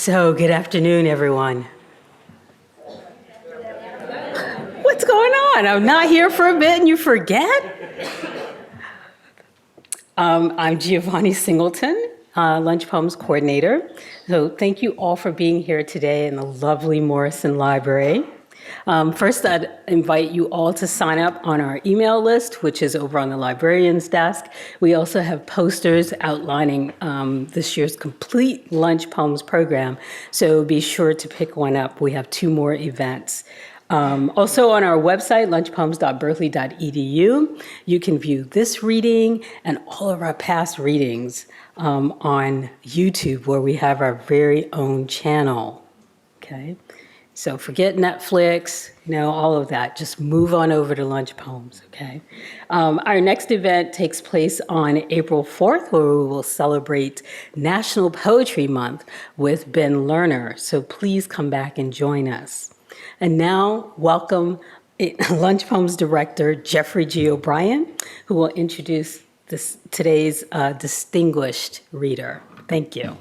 So, good afternoon, everyone. What's going on? I'm not here for a bit and you forget? I'm Giovanni Singleton, Lunch Poems Coordinator. So thank you all for being here today in the lovely Morrison Library. First, I'd invite you all to sign up on our email list, which is over on the librarian's desk. We also have posters outlining this year's complete Lunch Poems program, so be sure to pick one up. We have 2 more events. Also on our website, lunchpoems.berkeley.edu, you can view this reading and all of our past readings on YouTube, where we have our very own channel, okay? So forget Netflix, all of that. Just move on over to Lunch Poems, okay? Our next event takes place on April 4th, where we will celebrate National Poetry Month with Ben Lerner. So please come back and join us. And now, welcome Lunch Poems Director Jeffrey G. O'Brien, who will introduce today's distinguished reader. Thank you.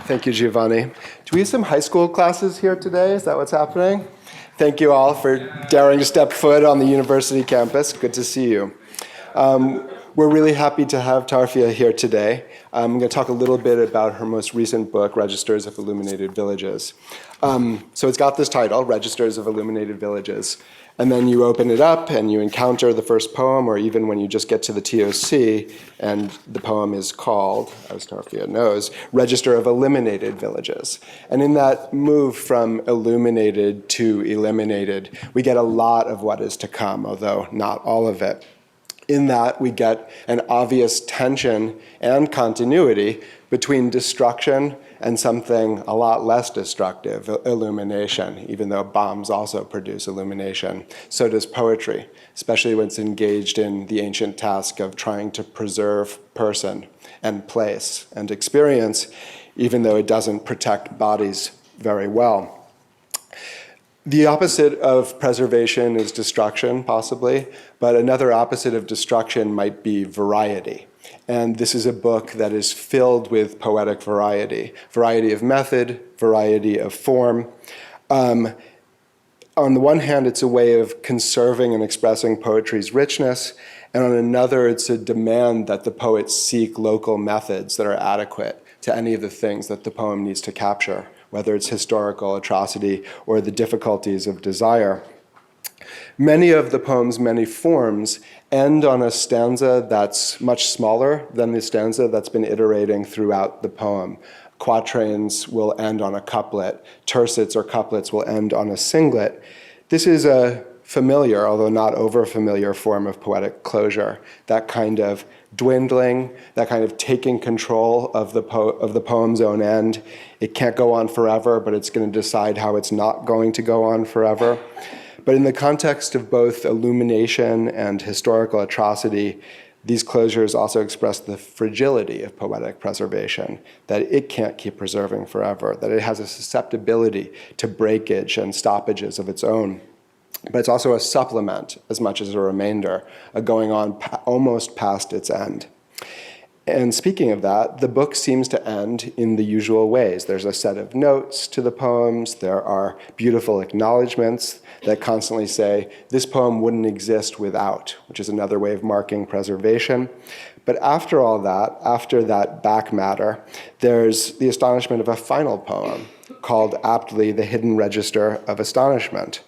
Thank you, Giovanni. Do we have some high school classes here today? Is that what's happening? Thank you all for daring to step foot on the university campus. Good to see you. We're really happy to have Tarfia here today. I'm going to talk a little bit about her most recent book, Registers of Illuminated Villages. So it's got this title, Registers of Illuminated Villages. And then you open it up and you encounter the first poem, or even when you just get to the TOC, and the poem is called, as Tarfia knows, Register of Eliminated Villages. And in that move from illuminated to eliminated, we get a lot of what is to come, although not all of it. In that, we get an obvious tension and continuity between destruction and something a lot less destructive, illumination, even though bombs also produce illumination. So does poetry, especially when it's engaged in the ancient task of trying to preserve person and place and experience, even though it doesn't protect bodies very well. The opposite of preservation is destruction, possibly, but another opposite of destruction might be variety. And this is a book that is filled with poetic variety of method, variety of form. On the one hand, it's a way of conserving and expressing poetry's richness, and on another, it's a demand that the poets seek local methods that are adequate to any of the things that the poem needs to capture, whether it's historical atrocity or the difficulties of desire. Many of the poem's many forms end on a stanza that's much smaller than the stanza that's been iterating throughout the poem. Quatrains will end on a couplet. Tercets or couplets will end on a singlet. This is a familiar, although not over-familiar, form of poetic closure. That kind of dwindling, that kind of taking control of the poem's own end. It can't go on forever, but it's going to decide how it's not going to go on forever. But in the context of both illumination and historical atrocity, these closures also express the fragility of poetic preservation, that it can't keep preserving forever, that it has a susceptibility to breakage and stoppages of its own. But it's also a supplement as much as a remainder, a going on almost past its end. And speaking of that, the book seems to end in the usual ways. There's a set of notes to the poems. There are beautiful acknowledgments that constantly say, this poem wouldn't exist without, which is another way of marking preservation. But after all that, after that back matter, there's the astonishment of a final poem called aptly The Hidden Register of Astonishment.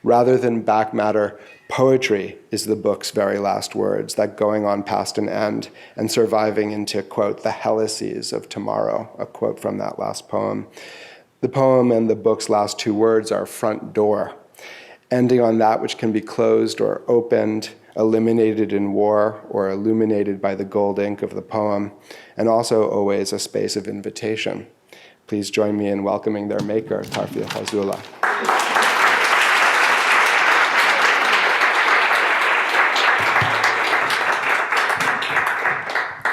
Rather than back matter, poetry is the book's very last words, that going on past an end and surviving into, quote, the helices of tomorrow, a quote from that last poem. The poem and the book's last 2 words are front door, ending on that which can be closed or opened, eliminated in war or illuminated by the gold ink of the poem, and also always a space of invitation. Please join me in welcoming their maker, Tarfia Faizullah.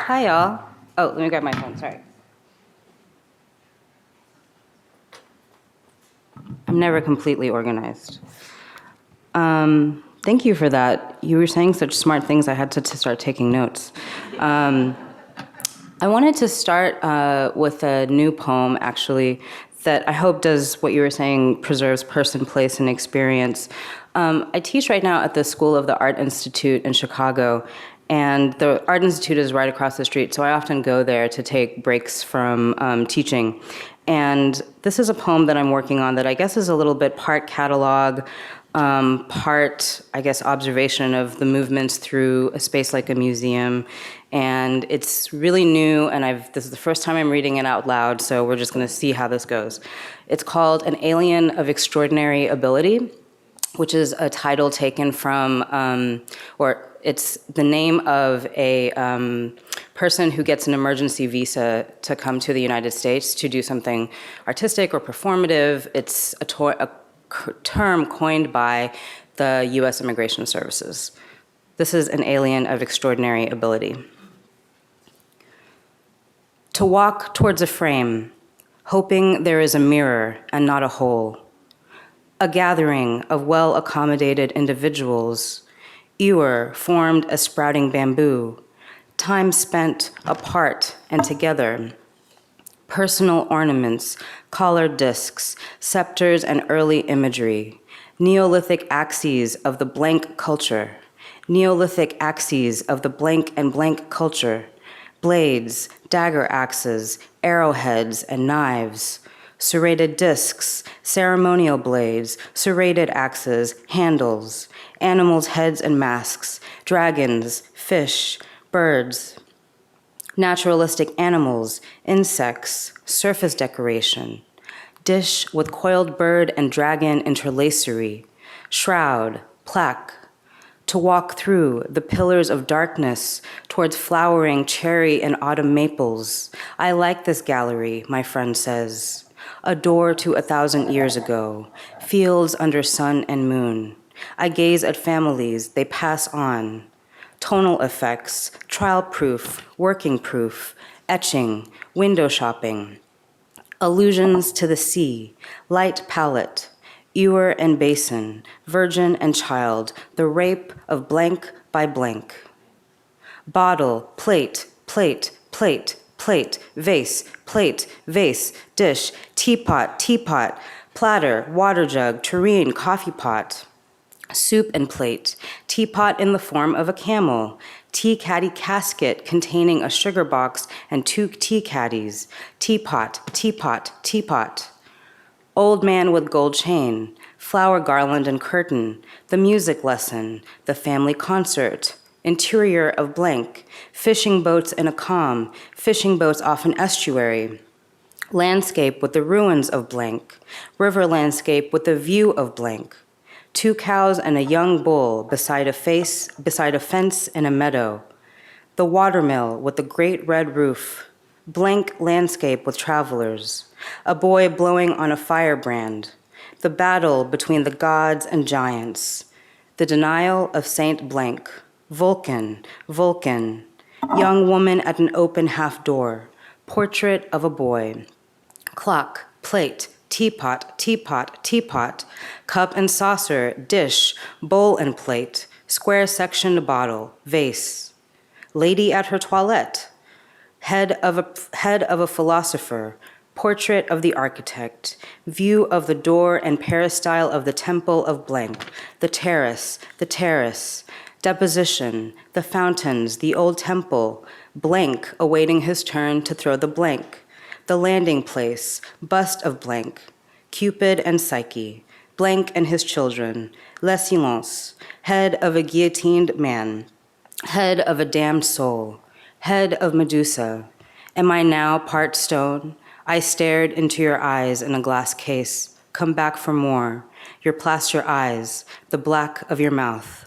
Hi, y'all. Oh, let me grab my phone, sorry. I'm never completely organized. Thank you for that. You were saying such smart things, I had to start taking notes. I wanted to start with a new poem, actually, that I hope does what you were saying, preserves person, place, and experience. I teach right now at the School of the Art Institute in Chicago, and the Art Institute is right across the street, so I often go there to take breaks from teaching. And this is a poem that I'm working on that I guess is a little bit part catalog, part, I guess, observation of the movements through a space like a museum. And it's really new, and this is the first time I'm reading it out loud, so we're just gonna see how this goes. It's called An Alien of Extraordinary Ability, which is a title taken from, or it's the name of a person who gets an emergency visa to come to the United States to do something artistic or performative. It's a term coined by the US Immigration Services. This is an alien of extraordinary ability. To walk towards a frame, hoping there is a mirror and not a hole. A gathering of well-accommodated individuals, ewer formed as sprouting bamboo, time spent apart and together. Personal ornaments, collared discs, scepters and early imagery, Neolithic axes of the blank culture, Neolithic axes of the blank and blank culture, blades, dagger axes, arrowheads, and knives, serrated discs, ceremonial blades, serrated axes, handles, animals' heads and masks, dragons, fish, birds, naturalistic animals, insects, surface decoration, dish with coiled bird and dragon interlacery, shroud, plaque, to walk through the pillars of darkness towards flowering cherry and autumn maples. I like this gallery, my friend says. A door to 1,000 years ago, fields under sun and moon. I gaze at families, they pass on. Tonal effects, trial proof, working proof, etching, window shopping. Allusions to the sea, light palette, ewer and basin, virgin and child, the rape of blank by blank. Bottle, plate, plate, plate, plate, vase, plate, vase, dish, teapot, teapot, platter, water jug, tureen, coffee pot. Soup and plate, teapot in the form of a camel, tea caddy casket containing a sugar box and 2 tea caddies, teapot, teapot, teapot. Old man with gold chain, flower garland and curtain, the music lesson, the family concert, interior of blank, fishing boats in a calm, fishing boats off an estuary, landscape with the ruins of blank, river landscape with the view of blank, 2 cows and a young bull beside a fence in a meadow, the watermill with the great red roof, blank landscape with travelers, a boy blowing on a firebrand, the battle between the gods and giants, the denial of Saint Blank, Vulcan, Vulcan, young woman at an open half door, portrait of a boy, clock, plate, teapot, teapot, teapot, cup and saucer, dish, bowl and plate, square sectioned bottle, vase, lady at her toilette, head of a philosopher, portrait of the architect, view of the door and peristyle of the temple of blank, the terrace, deposition, the fountains, the old temple, blank awaiting his turn to throw the blank, the landing place, bust of blank, Cupid and Psyche, blank and his children, Le Silence, head of a guillotined man, head of a damned soul, head of Medusa. Am I now part stone? I stared into your eyes in a glass case. Come back for more. Your plaster eyes, the black of your mouth.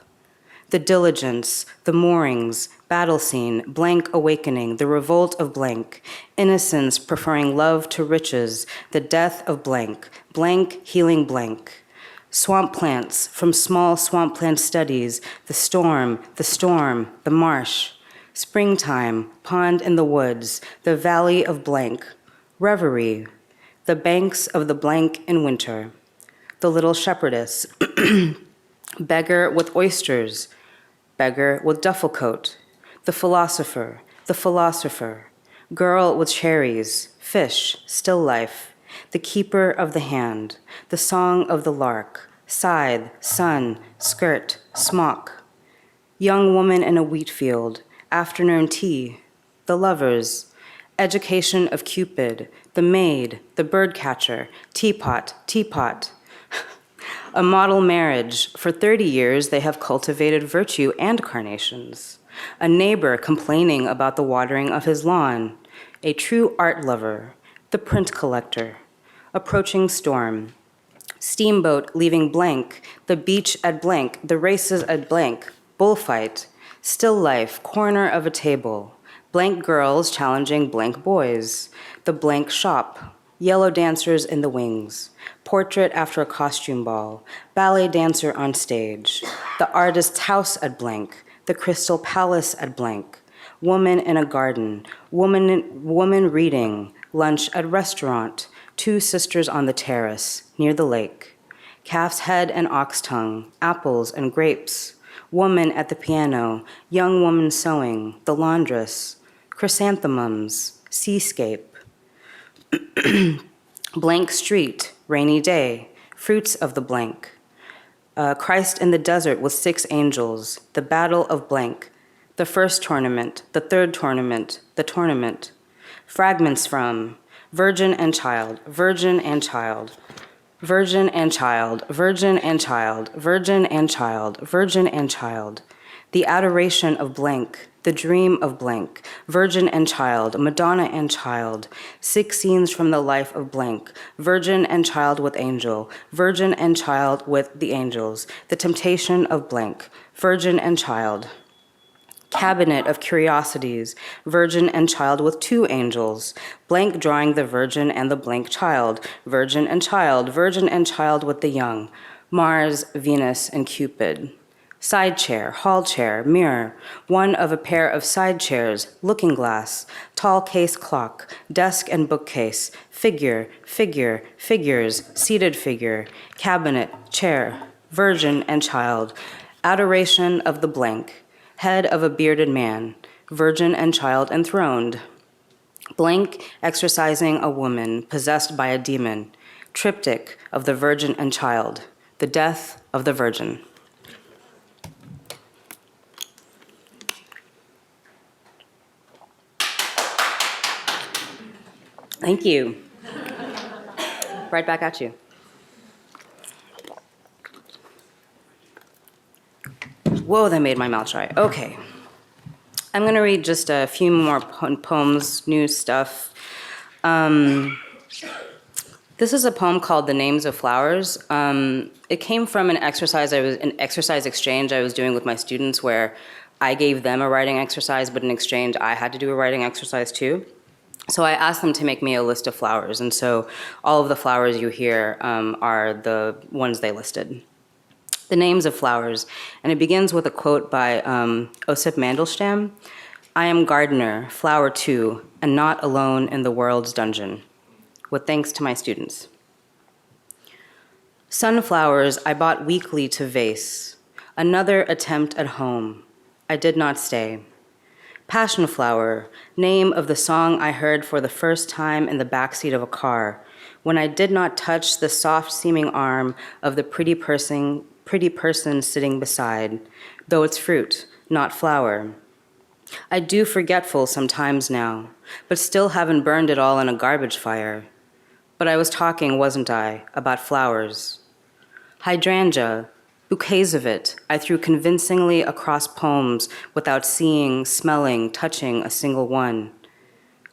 The diligence, the moorings, battle scene, blank awakening, the revolt of blank, innocence preferring love to riches, the death of blank, blank healing blank. Swamp plants from small swamp plant studies, the storm, the marsh. Springtime, pond in the woods, the valley of blank. Reverie, the banks of the blank in winter. The little shepherdess, beggar with oysters, beggar with duffel coat. The philosopher, Girl with cherries, fish, still life, the keeper of the hand, the song of the lark, scythe, sun, skirt, smock. Young woman in a wheat field, afternoon tea, the lovers, education of Cupid, the maid, the bird catcher, teapot, teapot. A model marriage. For 30 years, they have cultivated virtue and carnations. A neighbor complaining about the watering of his lawn. A true art lover. The print collector. Approaching storm. Steamboat leaving blank. The beach at blank. The races at blank. Bullfight. Still life. Corner of a table. Blank girls challenging blank boys. The blank shop. Yellow dancers in the wings. Portrait after a costume ball. Ballet dancer on stage. The artist's house at blank. The crystal palace at blank. Woman in a garden. Woman reading. Lunch at restaurant. Two sisters on the terrace near the lake. Calf's head and ox tongue. Apples and grapes. Woman at the piano. Young woman sewing. The laundress. Chrysanthemums. Seascape. Blank street, rainy day, fruits of the blank. Christ in the desert with 6 angels, the battle of blank, the first tournament, the third tournament, the tournament. Fragments from Virgin and Child, Virgin and Child, Virgin and Child, Virgin and Child, Virgin and Child, Virgin and Child. The adoration of blank, the dream of blank, Virgin and Child, Madonna and Child, 6 scenes from the life of blank, Virgin and Child with angel, Virgin and Child with the angels, the temptation of blank, Virgin and Child. Cabinet of curiosities, Virgin and Child with 2 angels, blank drawing the Virgin and the blank child, Virgin and Child with the young, Mars, Venus, and Cupid. Side chair, hall chair, mirror, one of a pair of side chairs, looking glass, tall case clock, desk and bookcase, figure, figures, seated figure, cabinet, chair, Virgin and Child, adoration of the blank, head of a bearded man, Virgin and Child enthroned, blank exorcising a woman possessed by a demon, triptych of the Virgin and Child, the death of the Virgin. Thank you. Right back at you. Whoa, that made my mouth dry. Okay. I'm going to read just a few more poems, new stuff. This is a poem called The Names of Flowers. It came from an exercise exchange I was doing with my students where I gave them a writing exercise, but in exchange I had to do a writing exercise too. So I asked them to make me a list of flowers, and so all of the flowers you hear are the ones they listed. The Names of Flowers, and it begins with a quote by Osip Mandelstam. I am gardener, flower too, and not alone in the world's dungeon. With thanks to my students. Sunflowers I bought weekly to vase. Another attempt at home. I did not stay. Passion flower, name of the song I heard for the first time in the backseat of a car, when I did not touch the soft-seeming arm of the pretty person sitting beside, though it's fruit, not flower. I do forgetful sometimes now, but still haven't burned it all in a garbage fire. But I was talking, wasn't I, about flowers. Hydrangea, bouquets of it, I threw convincingly across poems without seeing, smelling, touching a single one.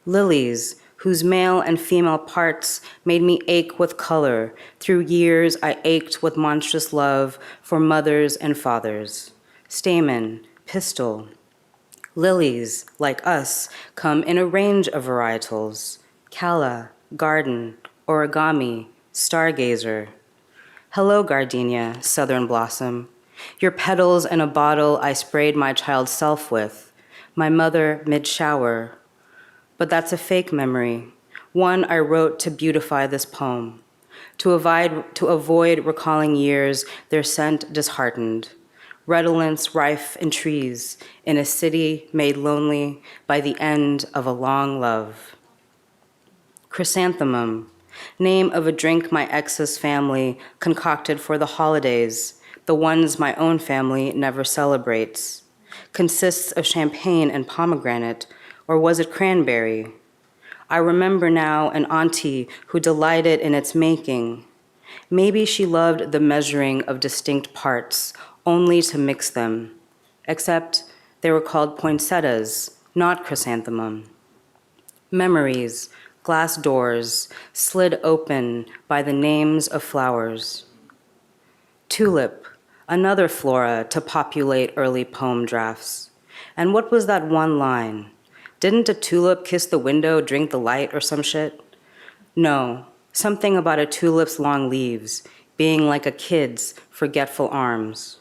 Lilies, whose male and female parts made me ache with color. Through years, I ached with monstrous love for mothers and fathers. Stamen, pistil. Lilies, like us, come in a range of varietals. Calla, garden, origami, stargazer. Hello, gardenia, southern blossom. Your petals in a bottle I sprayed my child's self with. My mother mid-shower. But that's a fake memory, one I wrote to beautify this poem, to avoid recalling years their scent disheartened, redolence rife in trees, in a city made lonely by the end of a long love. Chrysanthemum, name of a drink my ex's family concocted for the holidays, the ones my own family never celebrates. Consists of champagne and pomegranate, or was it cranberry? I remember now an auntie who delighted in its making. Maybe she loved the measuring of distinct parts, only to mix them, except they were called poinsettias, not chrysanthemum. Memories, glass doors, slid open by the names of flowers. Tulip, another flora to populate early poem drafts. And what was that one line? Didn't a tulip kiss the window, drink the light, or some shit? No, something about a tulip's long leaves, being like a kid's forgetful arms.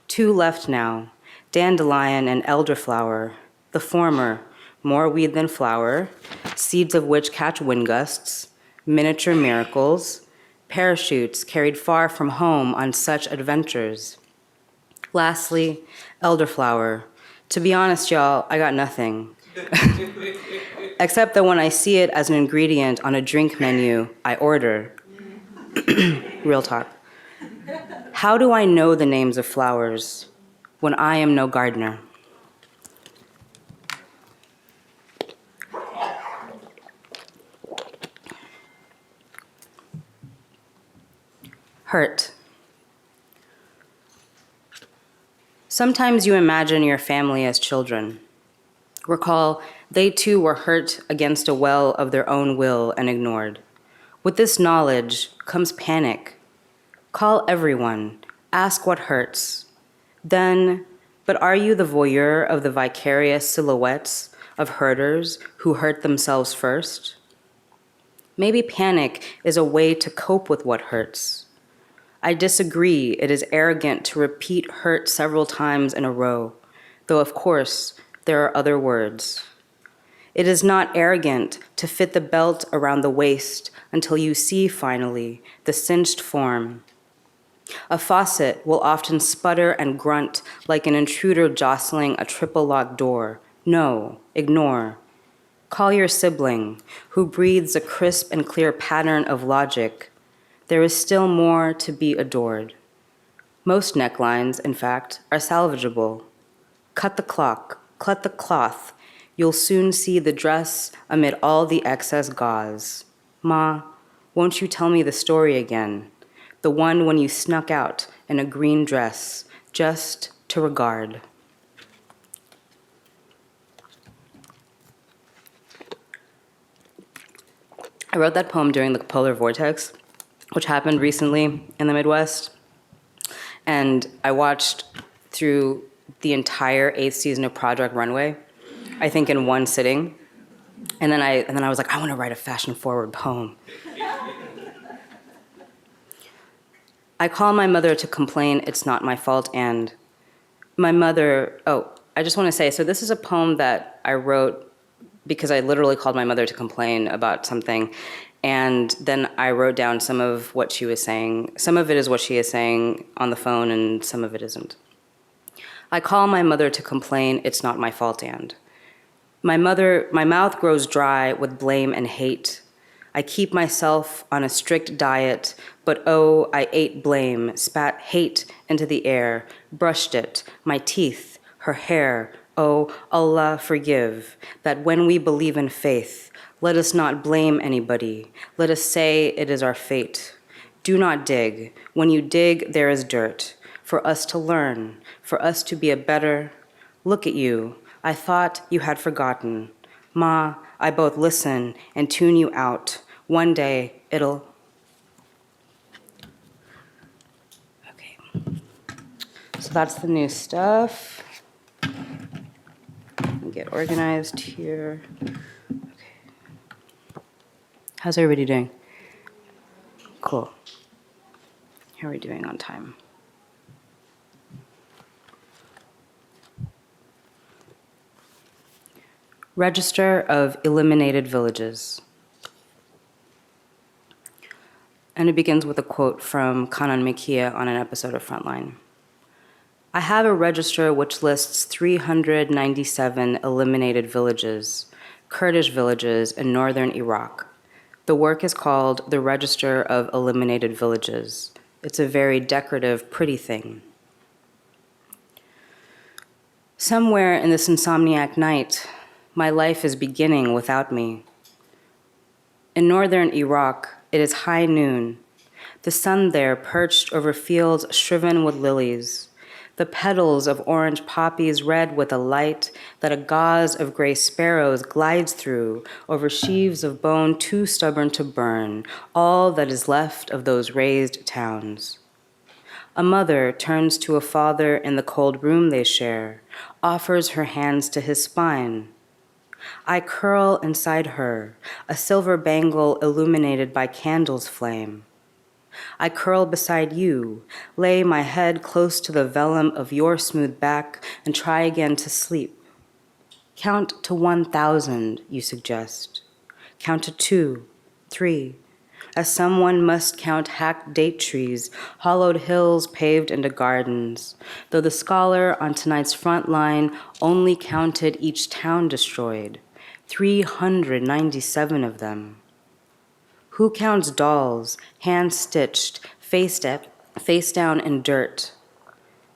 Two left now, dandelion and elderflower, the former, more weed than flower, seeds of which catch wind gusts, miniature miracles, parachutes carried far from home on such adventures. Lastly, elderflower. To be honest, y'all, I got nothing. Except that when I see it as an ingredient on a drink menu, I order. Real talk. How do I know the names of flowers when I am no gardener? Hurt. Sometimes you imagine your family as children. Recall, they too were hurt against a well of their own will and ignored. With this knowledge comes panic. Call everyone, ask what hurts. Then, but are you the voyeur of the vicarious silhouettes of hurters who hurt themselves first? Maybe panic is a way to cope with what hurts. I disagree it is arrogant to repeat hurt several times in a row, though of course there are other words. It is not arrogant to fit the belt around the waist until you see finally the cinched form. A faucet will often sputter and grunt like an intruder jostling a triple-locked door. No, ignore. Call your sibling, who breathes a crisp and clear pattern of logic. There is still more to be adored. Most necklines, in fact, are salvageable. Cut the cloth. You'll soon see the dress amid all the excess gauze. Ma, won't you tell me the story again? The one when you snuck out in a green dress, just to regard. I wrote that poem during the polar vortex, which happened recently in the Midwest. And I watched through the entire 8th season of Project Runway, I think in one sitting. And then I was like, I want to write a fashion-forward poem. I call my mother to complain, it's not my fault, and my mother, I just want to say, so this is a poem that I wrote because I literally called my mother to complain about something. And then I wrote down some of what she was saying. Some of it is what she is saying on the phone, and some of it isn't. I call my mother to complain, it's not my fault, and my mouth grows dry with blame and hate. I keep myself on a strict diet, but oh, I ate blame, spat hate into the air, brushed it, my teeth, her hair. Oh, Allah forgive, that when we believe in faith, let us not blame anybody. Let us say it is our fate. Do not dig. When you dig, there is dirt. For us to learn, for us to be a better. Look at you. I thought you had forgotten. Ma, I both listen and tune you out. One day, it'll... Okay. So that's the new stuff. Get organized here. How's everybody doing? Cool. How are we doing on time? Register of Eliminated Villages. And it begins with a quote from Kanan Mikia on an episode of Frontline. I have a register which lists 397 eliminated villages, Kurdish villages in northern Iraq. The work is called the Register of Eliminated Villages. It's a very decorative, pretty thing. Somewhere in this insomniac night, my life is beginning without me. In northern Iraq, it is high noon. The sun there perched over fields shriven with lilies, the petals of orange poppies red with a light that a gauze of gray sparrows glides through over sheaves of bone too stubborn to burn, all that is left of those razed towns. A mother turns to a father in the cold room they share, offers her hands to his spine. I curl inside her, a silver bangle illuminated by candles' flame. I curl beside you, lay my head close to the vellum of your smooth back, and try again to sleep. Count to 1,000, you suggest. Count to 2, 3, as someone must count hacked date trees, hollowed hills paved into gardens, though the scholar on tonight's front line only counted each town destroyed, 397 of them. Who counts dolls, hand-stitched, face down in dirt?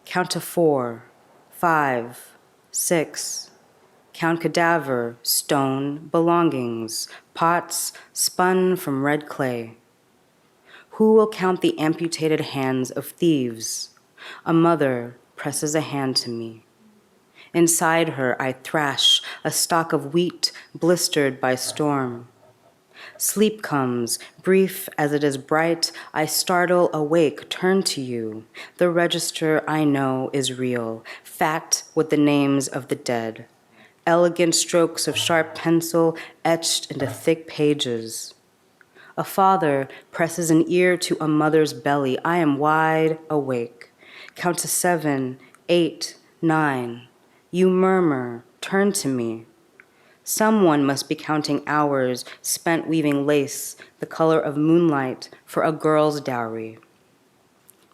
Count to 4, 5, 6. Count cadaver, stone, belongings, pots spun from red clay. Who will count the amputated hands of thieves? A mother presses a hand to me. Inside her I thrash a stalk of wheat blistered by storm. Sleep comes, brief as it is bright, I startle, awake, turn to you. The register I know is real, fat with the names of the dead. Elegant strokes of sharp pencil etched into thick pages. A father presses an ear to a mother's belly. I am wide awake. Count to 7, 8, 9. You murmur, turn to me. Someone must be counting hours spent weaving lace, the color of moonlight, for a girl's dowry.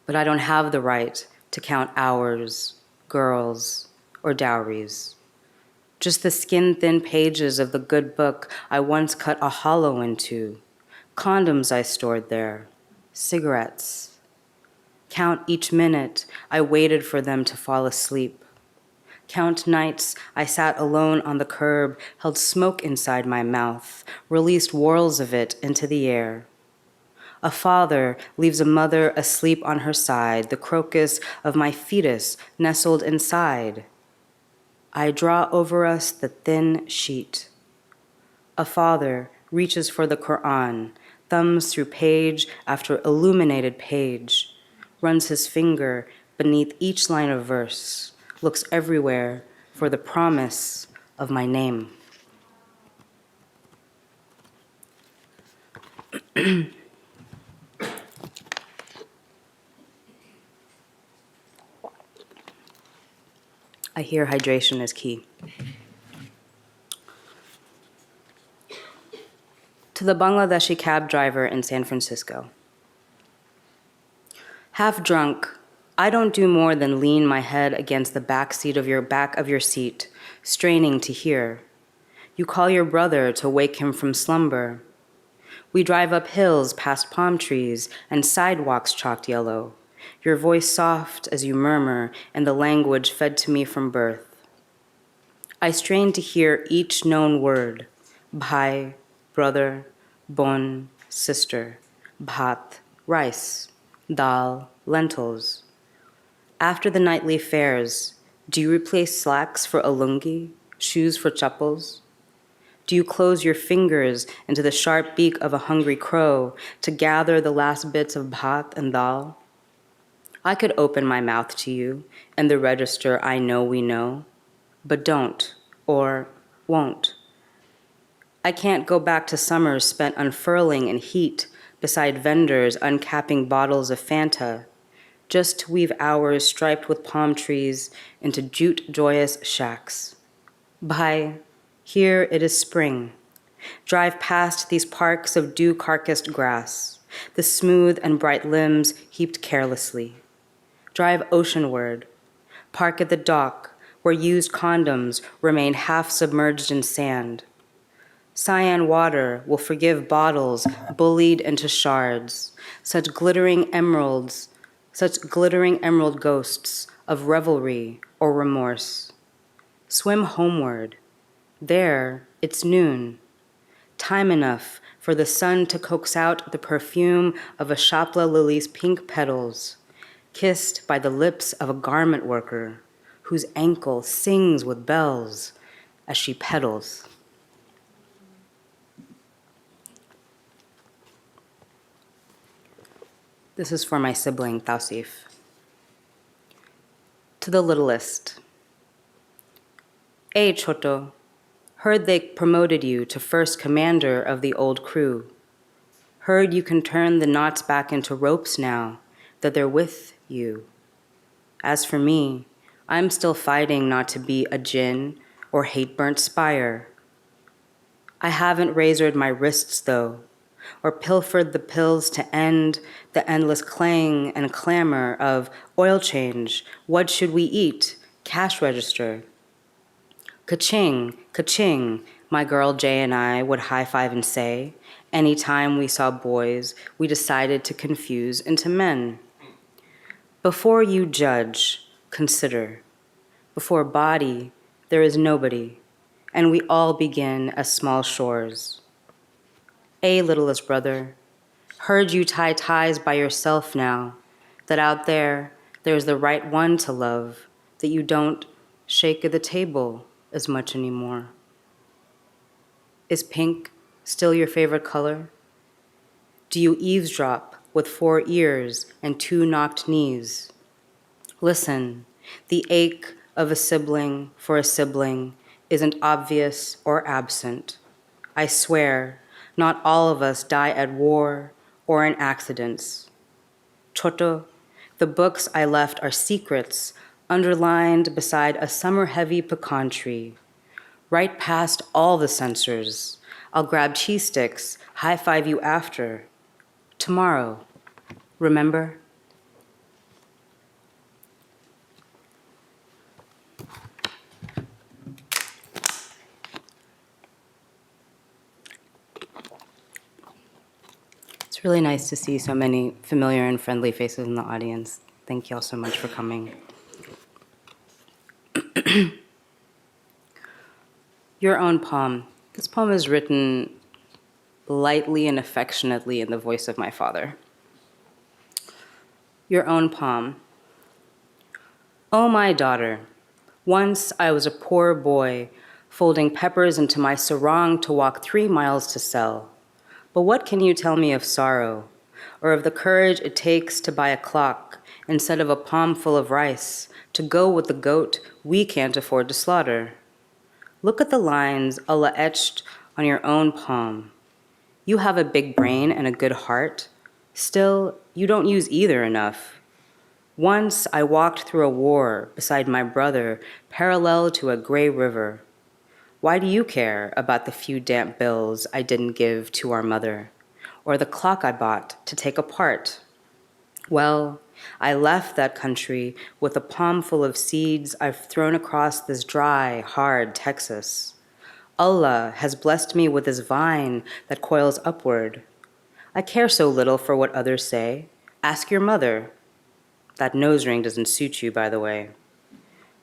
But I don't have the right to count hours, girls, or dowries. Just the skin-thin pages of the good book I once cut a hollow into. Condoms I stored there. Cigarettes. Count each minute I waited for them to fall asleep. Count nights I sat alone on the curb, held smoke inside my mouth, released whirls of it into the air. A father leaves a mother asleep on her side, the crocus of my fetus nestled inside. I draw over us the thin sheet. A father reaches for the Quran, thumbs through page after illuminated page, runs his finger beneath each line of verse, looks everywhere for the promise of my name. I hear hydration is key. To the Bangladeshi cab driver in San Francisco. Half drunk, I don't do more than lean my head against the back of your seat, straining to hear. You call your brother to wake him from slumber. We drive up hills past palm trees and sidewalks chalked yellow, your voice soft as you murmur in the language fed to me from birth. I strain to hear each known word, bhai, brother, bon, sister, bhat, rice, dal, lentils. After the nightly fares, do you replace slacks for a lungi, shoes for chappals? Do you close your fingers into the sharp beak of a hungry crow to gather the last bits of bhat and dal? I could open my mouth to you in the register I know we know, but don't or won't. I can't go back to summers spent unfurling in heat beside vendors uncapping bottles of Fanta, just to weave hours striped with palm trees into jute-joyous shacks. Bye. Here it is spring. Drive past these parks of dew-carcassed grass, the smooth and bright limbs heaped carelessly. Drive oceanward. Park at the dock, where used condoms remain half submerged in sand. Cyan water will forgive bottles bullied into shards, such glittering emerald ghosts of revelry or remorse. Swim homeward. There, it's noon. Time enough for the sun to coax out the perfume of a Shapla lily's pink petals, kissed by the lips of a garment worker whose ankle sings with bells as she pedals. This is for my sibling, Tausif. To the littlest. Hey, Choto, heard they promoted you to first commander of the old crew. Heard you can turn the knots back into ropes now that they're with you. As for me, I'm still fighting not to be a djinn or hate-burnt spire. I haven't razored my wrists, though, or pilfered the pills to end the endless clang and clamor of oil change, what should we eat, cash register. Ka-ching, ka-ching, my girl Jay and I would high-five and say, anytime we saw boys we decided to confuse into men. Before you judge, consider. Before body, there is nobody, and we all begin as small shores. Littlest brother, heard you tie ties by yourself now, that out there, there's the right one to love, that you don't shake at the table as much anymore. Is pink still your favorite color? Do you eavesdrop with 4 ears and 2 knocked knees? Listen, the ache of a sibling for a sibling isn't obvious or absent. I swear, not all of us die at war or in accidents. Choto, the books I left are secrets underlined beside a summer-heavy pecan tree. Right past all the censors. I'll grab cheese sticks, high-five you after. Tomorrow, remember? It's really nice to see so many familiar and friendly faces in the audience. Thank you all so much for coming. Your own poem. This poem is written lightly and affectionately in the voice of my father. Your own poem. Oh, my daughter, once I was a poor boy folding peppers into my sarong to walk 3 miles to sell. But what can you tell me of sorrow, or of the courage it takes to buy a clock instead of a palm full of rice to go with the goat we can't afford to slaughter? Look at the lines Allah etched on your own palm. You have a big brain and a good heart. Still, you don't use either enough. Once I walked through a war beside my brother, parallel to a gray river. Why do you care about the few damp bills I didn't give to our mother, or the clock I bought to take apart? Well, I left that country with a palm full of seeds I've thrown across this dry, hard Texas. Allah has blessed me with this vine that coils upward. I care so little for what others say. Ask your mother. That nose ring doesn't suit you, by the way.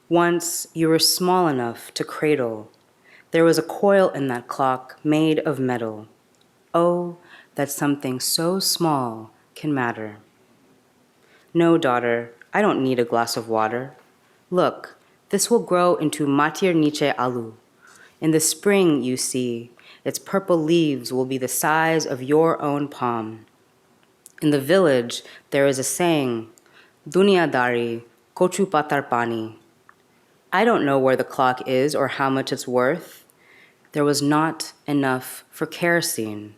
Once you were small enough to cradle. There was a coil in that clock made of metal. Oh, that something so small can matter. No, daughter, I don't need a glass of water. Look, this will grow into matir niche alu. In the spring, you see, its purple leaves will be the size of your own palm. In the village, there is a saying, Duniadari, kochu patar pani. I don't know where the clock is or how much it's worth. There was not enough for kerosene.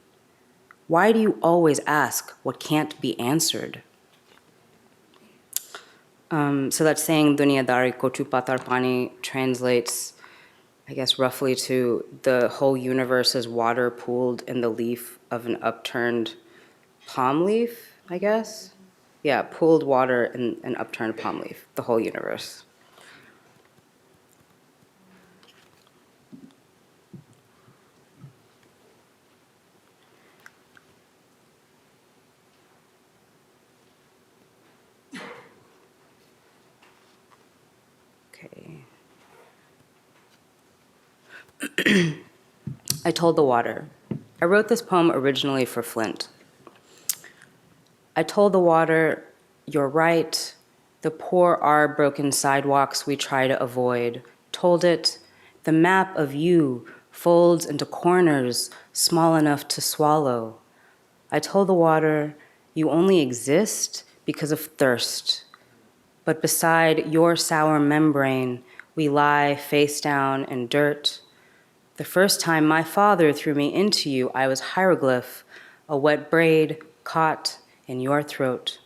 Why do you always ask what can't be answered? So that saying, Duniadari kochu patar pani, translates, I guess, roughly to the whole universe is water pooled in the leaf of an upturned palm leaf, I guess? Yeah, pooled water in an upturned palm leaf, the whole universe. Okay. I told the water. I wrote this poem originally for Flint. I told the water, you're right. The poor are broken sidewalks we try to avoid. Told it, the map of you folds into corners small enough to swallow. I told the water, you only exist because of thirst. But beside your sour membrane, we lie face down in dirt. The first time my father threw me into you, I was hieroglyph, a wet braid caught in your throat.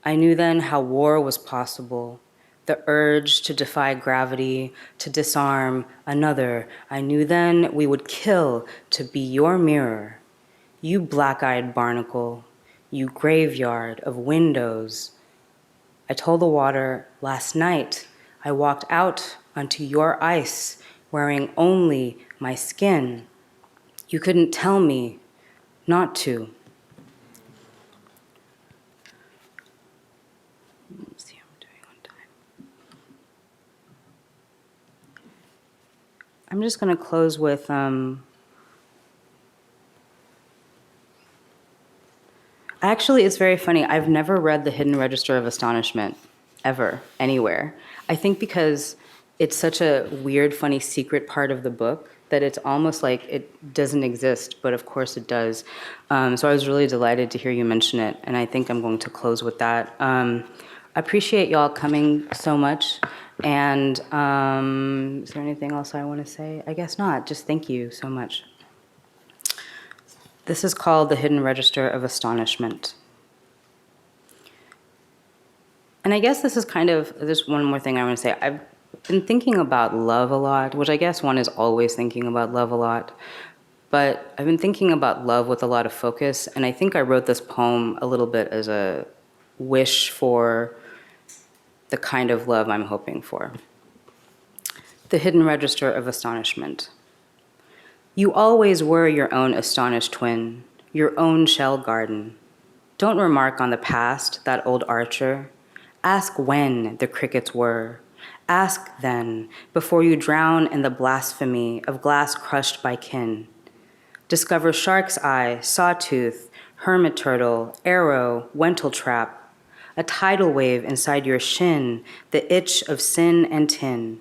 I knew then how war was possible, the urge to defy gravity, to disarm another. I knew then we would kill to be your mirror. You black-eyed barnacle, you graveyard of windows. I told the water, last night I walked out onto your ice, wearing only my skin. You couldn't tell me not to. Let's see how I'm doing on time. I'm just going to close with actually, it's very funny. I've never read The Hidden Register of Astonishment, ever, anywhere. I think because it's such a weird, funny, secret part of the book that it's almost like it doesn't exist, but of course it does. So I was really delighted to hear you mention it, and I think I'm going to close with that. I appreciate y'all coming so much, and is there anything else I want to say? I guess not. Just thank you so much. This is called The Hidden Register of Astonishment. And I guess this is kind of, there's one more thing I want to say. I've been thinking about love a lot, which I guess one is always thinking about love a lot. But I've been thinking about love with a lot of focus, and I think I wrote this poem a little bit as a wish for the kind of love I'm hoping for. The Hidden Register of Astonishment. You always were your own astonished twin, your own shell garden. Don't remark on the past, that old archer. Ask when the crickets were. Ask then, before you drown in the blasphemy of glass crushed by kin. Discover shark's eye, sawtooth, hermit turtle, arrow, wental trap, a tidal wave inside your shin, the itch of sin and tin.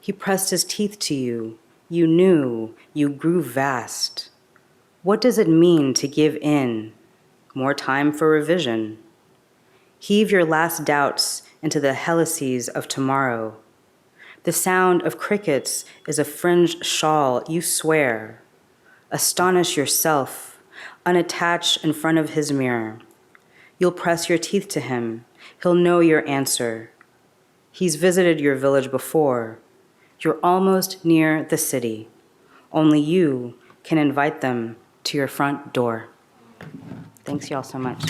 He pressed his teeth to you. You knew, you grew vast. What does it mean to give in? More time for revision. Heave your last doubts into the helices of tomorrow. The sound of crickets is a fringed shawl, you swear. Astonish yourself, unattached in front of his mirror. You'll press your teeth to him. He'll know your answer. He's visited your village before. You're almost near the city. Only you can invite them to your front door. Thanks y'all so much.